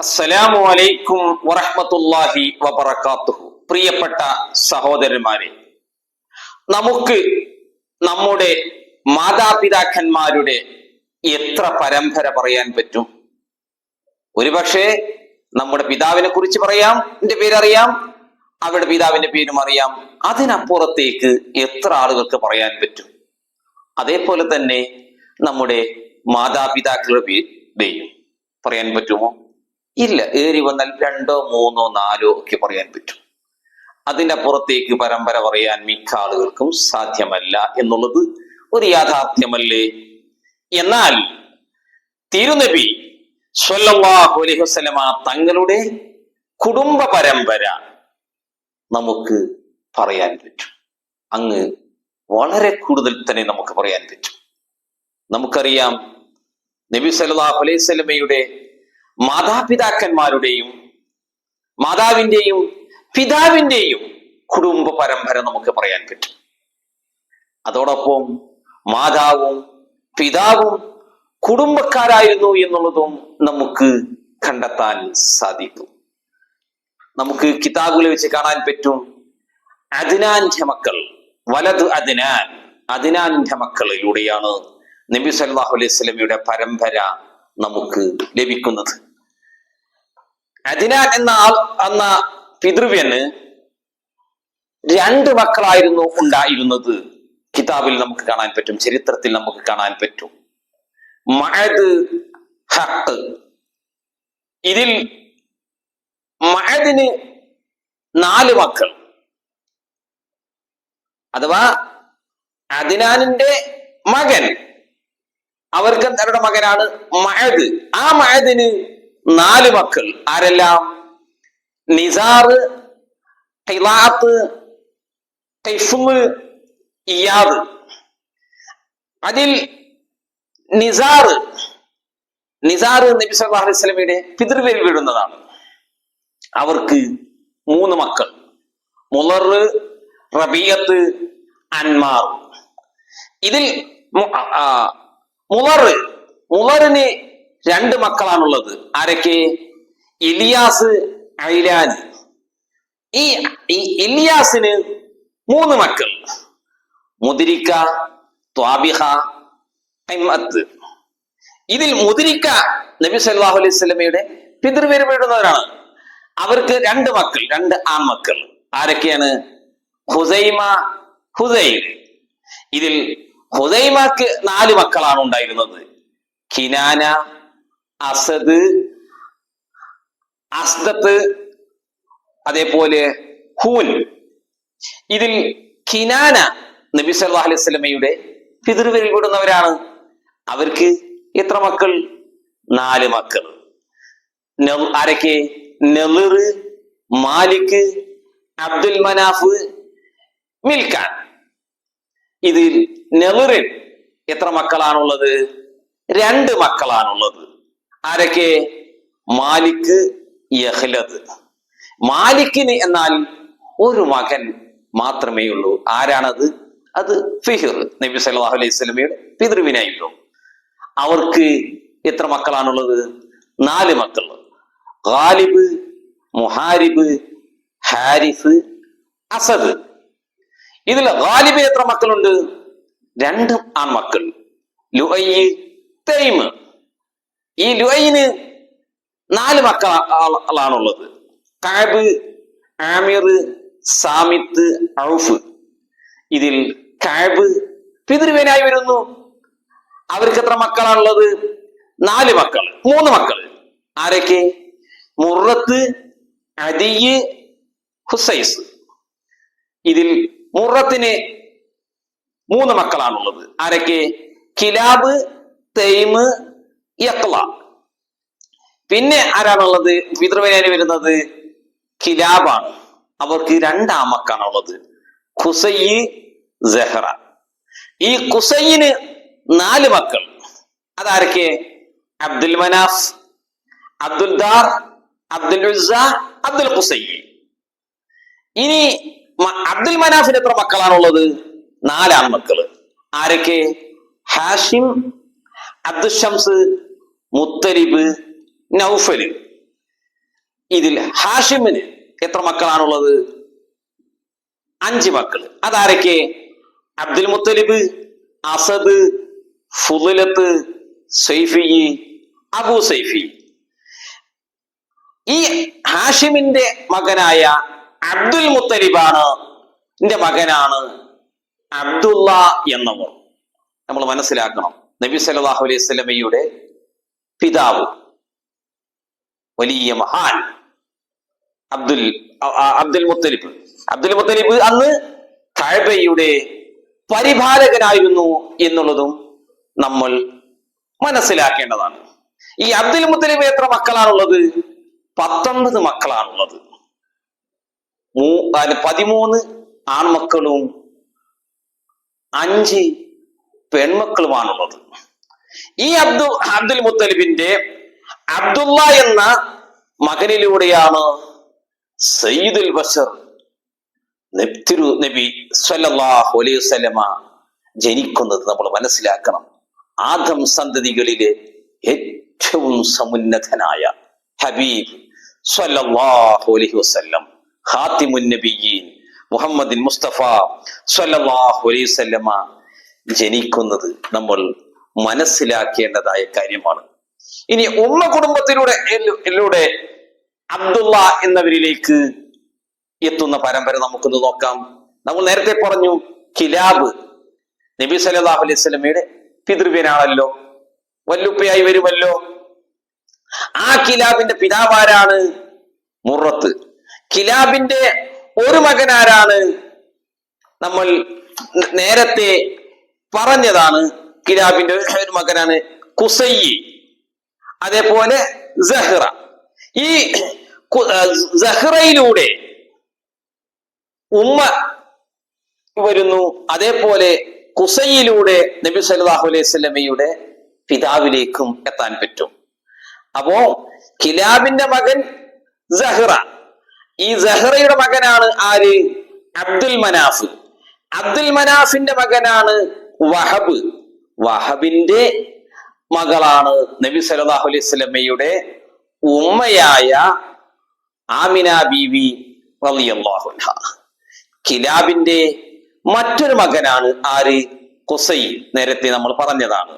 അസ്സലാമു അലൈക്കും വറഹ്മത്തുള്ളാഹി വബറകാതുഹു. പ്രിയപ്പെട്ട സഹോദരന്മാരെ, നമുക്ക് നമ്മുടെ മാതാപിതാക്കന്മാരുടെ എത്ര പരമ്പര പറയാൻ പറ്റും? ഒരുപക്ഷെ നമ്മുടെ പിതാവിനെ കുറിച്ച് പറയാം, എന്റെ പേരറിയാം, അവരുടെ പിതാവിന്റെ പേരും അറിയാം. അതിനപ്പുറത്തേക്ക് എത്ര ആളുകൾക്ക് പറയാൻ പറ്റും? അതേപോലെ തന്നെ നമ്മുടെ മാതാപിതാക്കളുടെയും പറയാൻ പറ്റുമോ? ഇല്ല. ഏറി വന്നാൽ 2, 3, 4 ഒക്കെ പറയാൻ പറ്റും. അതിൻ്റെ അപ്പുറത്തേക്ക് പരമ്പര പറയാൻ മിക്ക ആളുകൾക്കും സാധ്യമല്ല എന്നുള്ളത് ഒരു യാഥാർത്ഥ്യമല്ലേ? എന്നാൽ തിരുനബി സ്വല്ലല്ലാഹു അലൈഹി വസല്ലമ തങ്ങളുടെ കുടുംബ പരമ്പര നമുക്ക് പറയാൻ പറ്റും. അങ്ങ് വളരെ കൂടുതൽ തന്നെ നമുക്ക് പറയാൻ പറ്റും. നമുക്കറിയാം, നബി സല്ലല്ലാഹു അലൈഹി വസല്ലമയുടെ മാതാപിതാക്കന്മാരുടെയും മാതാവിൻ്റെയും പിതാവിൻ്റെയും കുടുംബ പരമ്പര നമുക്ക് പറയാൻ പറ്റും. അതോടൊപ്പം മാതാവും പിതാവും കുടുംബക്കാരായിരുന്നു എന്നുള്ളതും നമുക്ക് കണ്ടെത്താൻ സാധിക്കും. നമുക്ക് കിതാബുകളിൽ വെച്ച് കാണാൻ പറ്റും. അദ്നാന്റെ മക്കൾ, വലത് അദ്നാന്റെ മക്കളിലൂടെയാണ് നബി സല്ലല്ലാഹു അലൈഹി വസല്ലമയുടെ പരമ്പര നമുക്ക് ലഭിക്കുന്നത്. അദ്നാൻ എന്ന പിതൃവ്യന് 2 മക്കളായിരുന്നു ഉണ്ടായിരുന്നത്. കിതാബിൽ നമുക്ക് കാണാൻ പറ്റും, ചരിത്രത്തിൽ നമുക്ക് കാണാൻ പറ്റും. മഅദ്, ഹഖ്. ഇതിൽ മഅദിന് 4 മക്കൾ, അഥവാ അദ്നാനിന്റെ മകൻ, അവർക്ക് അവരുടെ മകനാണ് മഅദ്. ആ മഅദിന് 4 മക്കൾ. ആരെല്ലാം? നിസാർ, ഖിലാത്ത്, ഖൈഫുമ്, ഇയാദ്. അതിൽ നിസാർ നബി സല്ലല്ലാഹു അലൈഹി വസല്ലമയുടെ പിതൃവിൽ വീഴുന്നതാണ്. അവർക്ക് 3 മക്കൾ, മുളർ, റബീയത്ത്, അൻമാർ. ഇതിൽ മുളറിന് 2 മക്കളാണുള്ളത്. ആരൊക്കെ? ഇലിയാസ്, ഐലാൻ. ഈ ഇലിയാസിന് 3 മക്കൾ, മുദ്രിക, ത്വാബിഹ, ഖൈമത്ത്. ഇതിൽ മുദ്രിക നബി സല്ലല്ലാഹു അലൈഹി വസല്ലമയുടെ പിതൃവിൽ വീഴുന്നവരാണ്. അവർക്ക് 2 മക്കൾ, 2 ആൺമക്കൾ. ആരൊക്കെയാണ്? ഹുസൈമ, ഹുസൈൻ. ഇതിൽ ഹുസൈമക്ക് 4 മക്കളാണ് ഉണ്ടായിരുന്നത്. കിനാന, അസദ്, അസ്ദത്ത്, അതേപോലെ ഹൂൻ. ഇതിൽ കിനാന നബി സല്ലല്ലാഹു അലൈഹി വസല്ലമയുടെ പിതൃവിൽ വിടുന്നവരാണ്. അവർക്ക് എത്ര മക്കൾ? 4 മക്കൾ. ആരൊക്കെ? നളിർ, മാലിക്, അബ്ദുൽ മനാഫ്, മിൽക്കാൻ. ഇതിൽ നളിറിൽ എത്ര മക്കളാണുള്ളത്? 2 മക്കളാണുള്ളത്. ആരൊക്കെ? മാലിക്, യഹ്ലദ്. മാലിക്കിന് എന്നാൽ 1 മകൻ മാത്രമേ ഉള്ളൂ. ആരാണത്? അത് ഫിഹിർ, നബി സല്ലല്ലാഹു അലൈഹി വസല്ലമയുടെ പിതൃവിനായിരുന്നു. അവർക്ക് എത്ര മക്കളാണുള്ളത്? 4 മക്കൾ. ഗാലിബ്, മുഹാരിബ്, ഹാരിഫ്, അസദ്. ഇതിൽ ഗാലിബ് എത്ര മക്കളുണ്ട്? 2 ആൺമക്കൾ, ലുഐ, തൈമ്. ഈ ലുഐന് 4 മക്കളാണുള്ളത്. കഅബ്, ആമിർ, സാമിത്ത്, ഔഫ്. ഇതിൽ കഅബ് പിതൃവ്യനായി വരുന്നു. അവർക്ക് എത്ര മക്കളാണുള്ളത്? 4 മക്കൾ, 3 മക്കൾ. ആരൊക്കെ? മുറത്ത്, അദിയ്, ഹുസൈസ്. ഇതിൽ മുറത്തിന് 3 മക്കളാണുള്ളത്. ആരൊക്കെ? കിലാബ്, തൈമ്, യഖ്ല. പിന്നെ ആരാണുള്ളത്? പിതൃവ്യനായി വരുന്നത് കിലാബാണ്. അവർക്ക് 2 ആമക്കാണുള്ളത്, ഖുസൈ, സഹറ. ഈ ഖുസൈന് 4 മക്കൾ. അതാരൊക്കെ? അബ്ദുൽ മനാഫ്, അബ്ദുൽ ദാർ, അബ്ദുൽ ഉസ്സ, അബ്ദുൽ ഖുസൈ. ഇനി അബ്ദുൽ മനാഫിന് എത്ര മക്കളാണുള്ളത്? 4 ആൺമക്കള്. ആരൊക്കെ? ഹാഷിം, അബ്ദുൽ ഷംസ്, മുത്തലിബ്, നൗഫല്. ഇതിൽ ഹാഷിമിന് എത്ര മക്കളാണുള്ളത്? 5 മക്കൾ. അതാരൊക്കെ? അബ്ദുൽ മുത്തലിബ്, അസദ്, ഫുദലത്ത്, സൈഫി, അബൂ സൈഫി. ഈ ഹാഷിമിന്റെ മകനായ അബ്ദുൽ മുത്തലിബാണ് മകനാണ് അബ്ദുള്ള എന്നവർ. നമ്മൾ മനസ്സിലാക്കണം, നബി സല്ലല്ലാഹു അലൈഹി വസല്ലമയുടെ പിതാവ് വലിയ മഹാൻ അബ്ദുൽ മുത്തലിബ് അന്ന് കഅബയുടെ പരിപാലകനായിരുന്നു എന്നുള്ളതും നമ്മൾ മനസ്സിലാക്കേണ്ടതാണ്. ഈ അബ്ദുൽ മുത്തലിബ് എത്ര മക്കളാണുള്ളത്? 19 മക്കളാണുള്ളത്. 13 ആൺമക്കളും 5 പെൺമക്കളുമാണുള്ളത്. ഈ അബ്ദുൽ മുത്തലിബിന്റെ അബ്ദുള്ള എന്ന മകനിലൂടെയാണ് സയ്യിദുൽ ബശർ നബി സല്ലല്ലാഹു അലൈഹി വസല്ലമ ജനിക്കുന്നത്. നമ്മൾ മനസ്സിലാക്കണം, ആദം സന്തതികളിലെ ഏറ്റവും സമുന്നതനായ ഹബീബ് സല്ലല്ലാഹു അലൈഹി വസല്ലം ഖാതിമുൻ നബിയീൻ മുഹമ്മദിൻ മുസ്തഫ സല്ലല്ലാഹു അലൈഹി വസല്ലമ ജനിക്കുന്നത് നമ്മൾ മനസ്സിലാക്കേണ്ടതായ കാര്യമാണ്. ഇനി ഉമ്മ കുടുംബത്തിലൂടെ അബ്ദുള്ള എന്നവരിലേക്ക് എത്തുന്ന പരമ്പര നമുക്കൊന്ന് നോക്കാം. നമ്മൾ നേരത്തെ പറഞ്ഞു, കിലാബ് നബി സല്ലല്ലാഹു അലൈഹി വസല്ലമയുടെ പിതൃവ്യനാണല്ലോ, വല്ലുപ്പയായി വരുമല്ലോ. ആ കിലാബിന്റെ പിതാവാരാണ്? മുറത്ത്. കിലാബിന്റെ ഒരു മകനാരാണ്? നമ്മൾ നേരത്തെ പറഞ്ഞതാണ്, കിലാബിന്റെ ഒരു മകനാണ് കുസയ്യി. അതേപോലെ സഹ്റ. ഈ സഹ്റയിലൂടെ ഉമ്മ വരുന്നു. അതേപോലെ കുസയ്യിലൂടെ നബി സല്ലല്ലാഹു അലൈഹി വസല്ലമയുടെ പിതാവിലേക്കും എത്താൻ പറ്റും. അപ്പോ കിലാബിന്റെ മകൻ സഹ്റ. ഈ സഹ്റയുടെ മകനാണ് ആര്? അബ്ദുൽ മനാഫ്. അബ്ദുൽ മനാഫിന്റെ മകനാണ് വഹബ്. വഹബിന്റെ മകളാണ് നബി സല്ലല്ലാഹു അലൈഹി വസല്ലമയുടെ ഉമ്മയായ ആമിന ബീവി റളിയല്ലാഹു അൻഹ. കിലാബിന്റെ മറ്റൊരു മകനാണ് ആര്? കുസൈ. നേരത്തെ നമ്മൾ പറഞ്ഞതാണ്.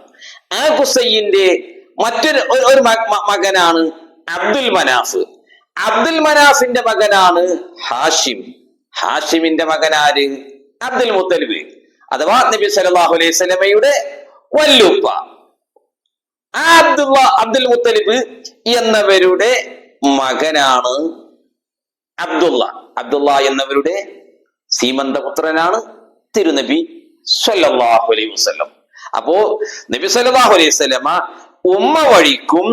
ആ കുസൈന്റെ മറ്റൊരു മകനാണ് അബ്ദുൽ മനാഫ്. അബ്ദുൽ മനാഫിന്റെ മകനാണ് ഹാഷിം. ഹാഷിമിന്റെ മകനാര്? അബ്ദുൽ മുത്തലിബ്, അഥവാ നബി സല്ലല്ലാഹു അലൈഹി വസല്ലമയുടെ വല്ലുപ്പ. ആ അബ്ദുൽ മുത്തലിബ് എന്നവരുടെ മകനാണ് അബ്ദുള്ള. അബ്ദുള്ള എന്നവരുടെ സീമന്തപുത്രനാണ് തിരുനബി സല്ലല്ലാഹു അലൈഹി വസല്ലം. അപ്പോ നബി സല്ലല്ലാഹു അലൈഹി വസല്ലമ ഉമ്മ വഴിക്കും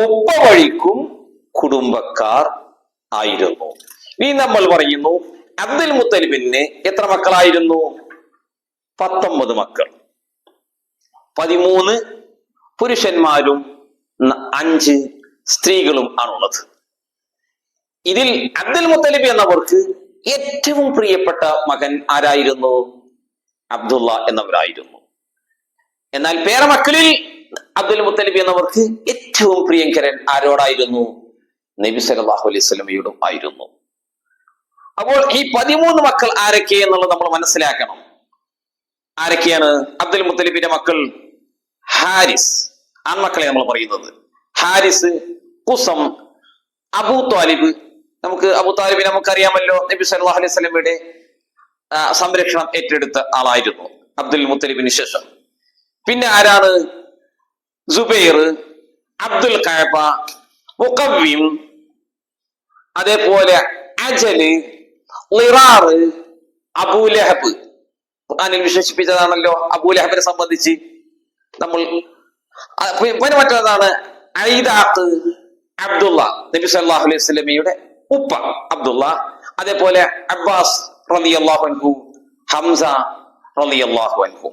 ഉപ്പ വഴിക്കും കുടുംബക്കാർ ആയിരുന്നു. ഇനി നമ്മൾ പറയുന്നു, അബ്ദുൽ മുത്തലിബിന് എത്ര മക്കളായിരുന്നു? 19 മക്കൾ. 13 പുരുഷന്മാരും 5 സ്ത്രീകളും ആണുള്ളത്. ഇതിൽ അബ്ദുൽ മുത്തലിബ് എന്നവർക്ക് ഏറ്റവും പ്രിയപ്പെട്ട മകൻ ആരായിരുന്നു? അബ്ദുള്ള എന്നവരായിരുന്നു. എന്നാൽ പേരമക്കളിൽ അബ്ദുൽ മുത്തലിബ് എന്നവർക്ക് ഏറ്റവും പ്രിയങ്കരൻ ആരോടായിരുന്നു? നബി സല്ലല്ലാഹു അലൈഹി വസല്ലമയോടും ആയിരുന്നു. അപ്പോൾ ഈ 13 മക്കൾ ആരൊക്കെ എന്നുള്ളത് നമ്മൾ മനസ്സിലാക്കണം. ആരൊക്കെയാണ് അബ്ദുൽ മുത്തലിബിന്റെ മക്കൾ? ഹാരിസ്, ആൺമക്കളെ നമ്മൾ പറയുന്നത്. ഹാരിസ്, കുസം, അബൂ ത്വാലിബ്. അബൂ ത്വാലിബിനെ നമുക്കറിയാമല്ലോ, നബി സല്ലല്ലാഹു അലൈഹി വസല്ലമയുടെ സംരക്ഷണം ഏറ്റെടുത്ത ആളായിരുന്നു അബ്ദുൽ മുത്തലിബിന് ശേഷം. പിന്നെ ആരാണ്? സുബൈർ, അബ്ദുൽ കഅബ, മുഖവ്വിം, അതേപോലെ അജല്, ളിറാർ, അബൂലഹബ്. ഖുർആനിൽ വിശേഷിപ്പിച്ചതാണല്ലോ അബൂലഹബിനെ സംബന്ധിച്ച്. നമ്മൾ പിന്നെ മറ്റേതാണ് ഐദാഖ്, അബ്ദുള്ള, നബി സല്ലല്ലാഹു അലൈഹി വസല്ലമയുടെ ഉപ്പ അബ്ദുള്ള. അതേപോലെ അബ്ബാസ് റളിയല്ലാഹു അൻഹു, ഹംസ റളിയല്ലാഹു അൻഹു.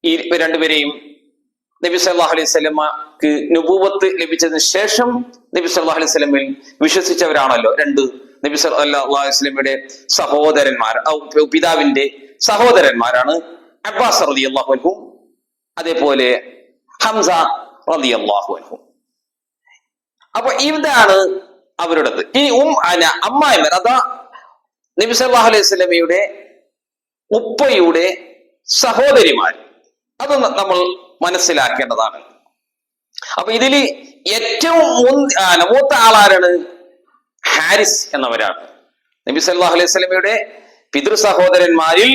ഈ രണ്ടുപേരെയും നബി സല്ലല്ലാഹു അലൈഹി വസല്ലമക്ക് നുബുവത്ത് ലഭിച്ചതിന് ശേഷം നബി സല്ലല്ലാഹു അലൈഹി വസല്ലമയിൽ വിശ്വസിച്ചവരാണല്ലോ നബി സല്ലല്ലാഹു അലൈഹി വസല്ലമയുടെ സഹോദരന്മാർ, പിതാവിന്റെ സഹോദരന്മാരാണ് അബ്ബാസ് റളിയല്ലാഹു അൻഹു, അതേപോലെ ഹംസ റളിയല്ലാഹു അൻഹു. അപ്പൊ ഇതാണ് അവരുടേത്. ഇനി അമ്മായിമാർ, അതാ നബി സല്ലല്ലാഹു അലൈഹി വസല്ലമയുടെ ഉപ്പയുടെ സഹോദരിമാർ, അത് നമ്മൾ മനസ്സിലാക്കേണ്ടതാണ്. അപ്പൊ ഇതിൽ ഏറ്റവും മൂത്ത ആളാരാണ്? ഹാരിസ് എന്നവരാണ്. നബി സല്ലല്ലാഹു അലൈഹി വസല്ലമയുടെ പിതൃ സഹോദരന്മാരിൽ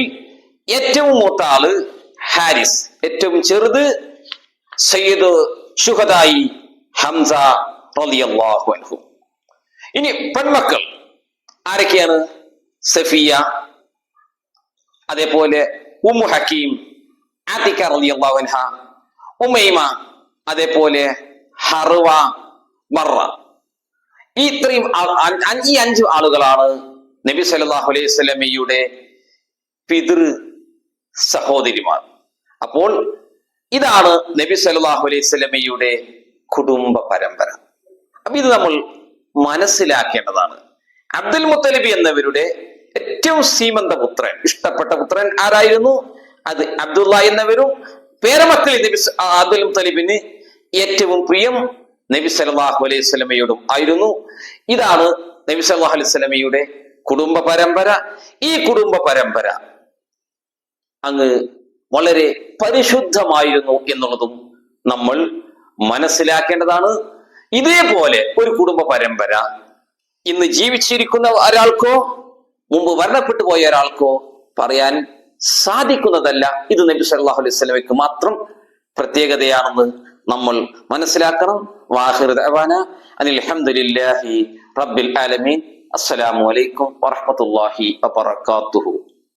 ഏറ്റവും മൂത്ത ആള് ഹാരിസ്, ഏറ്റവും ചെറുത് സയ്യിദ് ശുഹദായി ഹംസ റളിയല്ലാഹു അൻഹു. ഇനി പെൺമക്കൾ ആരൊക്കെയാണ്? സഫിയ, അതേപോലെ ഉമ്മു ഹക്കീം, ആതിക റളിയല്ലാഹു അൻഹ, ഉമൈമ, അതേപോലെ ഹർവ, മറ. ഈ ഇത്രയും ഈ 5 ആളുകളാണ് നബി സല്ലല്ലാഹു അലൈഹി വസല്ലമയുടെ പിതൃ സഹോദരിമാർ. അപ്പോൾ ഇതാണ് നബി സല്ലല്ലാഹു അലൈഹി വസല്ലമയുടെ കുടുംബ പരമ്പര. അപ്പൊ ഇത് നമ്മൾ മനസ്സിലാക്കേണ്ടതാണ്. അബ്ദുൽ മുത്തലിബ് എന്നവരുടെ ഏറ്റവും സീമന്ത പുത്രൻ, ഇഷ്ടപ്പെട്ട പുത്രൻ ആരായിരുന്നു? അത് അബ്ദുള്ള എന്നവരും പേരമക്കളിൽ നബി അബ്ദുൽ മുത്തലിബിന് ഏറ്റവും പ്രിയം നബി സല്ലല്ലാഹു അലൈഹി വസല്ലമയോടും ആയിരുന്നു. ഇതാണ് നബി സല്ലല്ലാഹു അലൈഹി വസല്ലമയുടെ കുടുംബ പരമ്പര. ഈ കുടുംബ പരമ്പര അങ്ങ് വളരെ പരിശുദ്ധമായിരുന്നു എന്നുള്ളതും നമ്മൾ മനസ്സിലാക്കേണ്ടതാണ്. ഇതേപോലെ ഒരു കുടുംബ പരമ്പര ഇന്ന് ജീവിച്ചിരിക്കുന്ന ഒരാൾക്കോ മുമ്പ് മരണപ്പെട്ടു പോയ ഒരാൾക്കോ പറയാൻ സാധിക്കുന്നതല്ല. ഇത് നബി സല്ലല്ലാഹു അലൈഹി വസല്ലമയ്ക്ക് മാത്രം പ്രത്യേകതയാണെന്ന് നമ്മൾ മനസ്സിലാക്കണം. വാഹിറു ദഅവാന അനിൽ ഹംദുലില്ലാഹി റബ്ബിൽ ആലമീൻ. അസ്സലാമു അലൈക്കും വറഹ്മത്തുള്ളാഹി വബറകാതുഹു.